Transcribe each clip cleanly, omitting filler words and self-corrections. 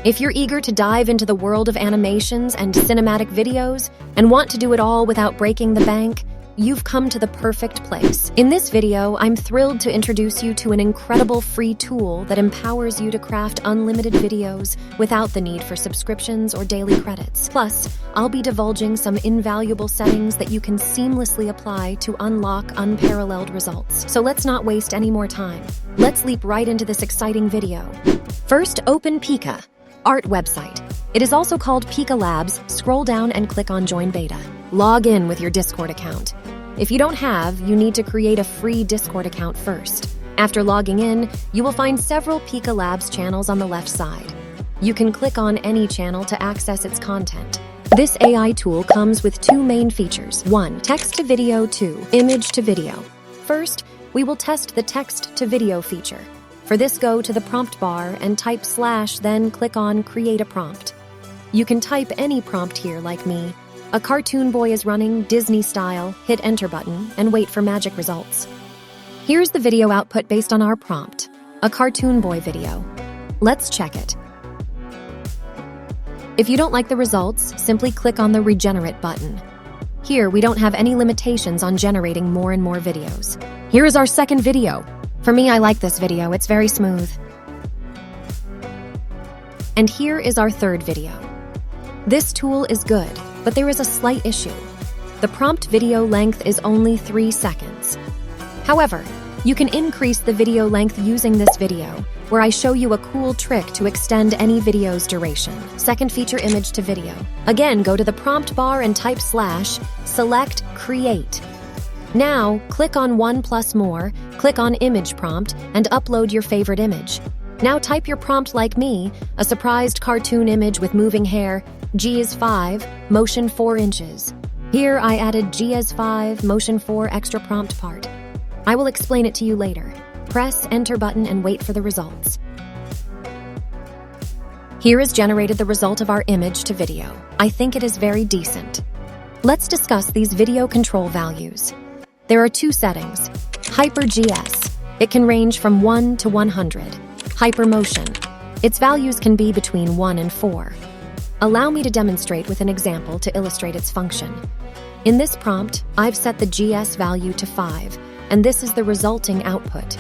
If you're eager to dive into the world of animations and cinematic videos and want to do it all without breaking the bank, you've come to the perfect place. In this video, I'm thrilled to introduce you to an incredible free tool that empowers you to craft unlimited videos without the need for subscriptions or daily credits. Plus, I'll be divulging some invaluable settings that you can seamlessly apply to unlock unparalleled results. So let's not waste any more time. Let's leap right into this exciting video. First, open Pika, art website. It is also called Pika Labs. Scroll down and click on Join Beta. Log in with your Discord account. If you don't have, you need to create a free Discord account first. After logging in, you will find several Pika Labs channels on the left side. You can click on any channel to access its content. This AI tool comes with two main features. 1. Text to video. 2. Image to video. First, we will test the text to video feature. For this, go to the prompt bar and type / then click on Create a Prompt. You can type any prompt here like me. A cartoon boy is running, Disney style, hit enter button, and wait for magic results. Here's the video output based on our prompt, a cartoon boy video. Let's check it. If you don't like the results, simply click on the regenerate button. Here, we don't have any limitations on generating more and more videos. Here is our second video. For me, I like this video, it's very smooth. And here is our third video. This tool is good, but there is a slight issue. The prompt video length is only 3 seconds. However, you can increase the video length using this video, where I show you a cool trick to extend any video's duration. Second feature, image to video. Again, go to the prompt bar and type /, select Create. Now, click on 1 + more, click on Image Prompt, and upload your favorite image. Now type your prompt like me, a surprised cartoon image with moving hair, G is 5, motion 4 inches. Here I added G is 5, motion 4 extra prompt part. I will explain it to you later. Press enter button and wait for the results. Here is generated the result of our image to video. I think it is very decent. Let's discuss these video control values. There are 2 settings. Hyper GS. It can range from 1 to 100. Hyper motion. Its values can be between 1 and 4. Allow me to demonstrate with an example to illustrate its function. In this prompt, I've set the GS value to 5, and this is the resulting output.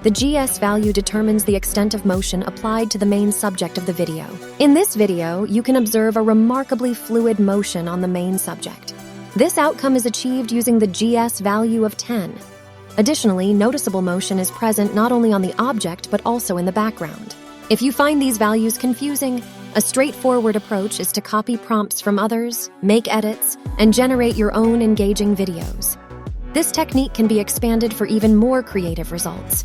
The GS value determines the extent of motion applied to the main subject of the video. In this video, you can observe a remarkably fluid motion on the main subject. This outcome is achieved using the GS value of 10. Additionally, noticeable motion is present not only on the object but also in the background. If you find these values confusing, a straightforward approach is to copy prompts from others, make edits, and generate your own engaging videos. This technique can be expanded for even more creative results.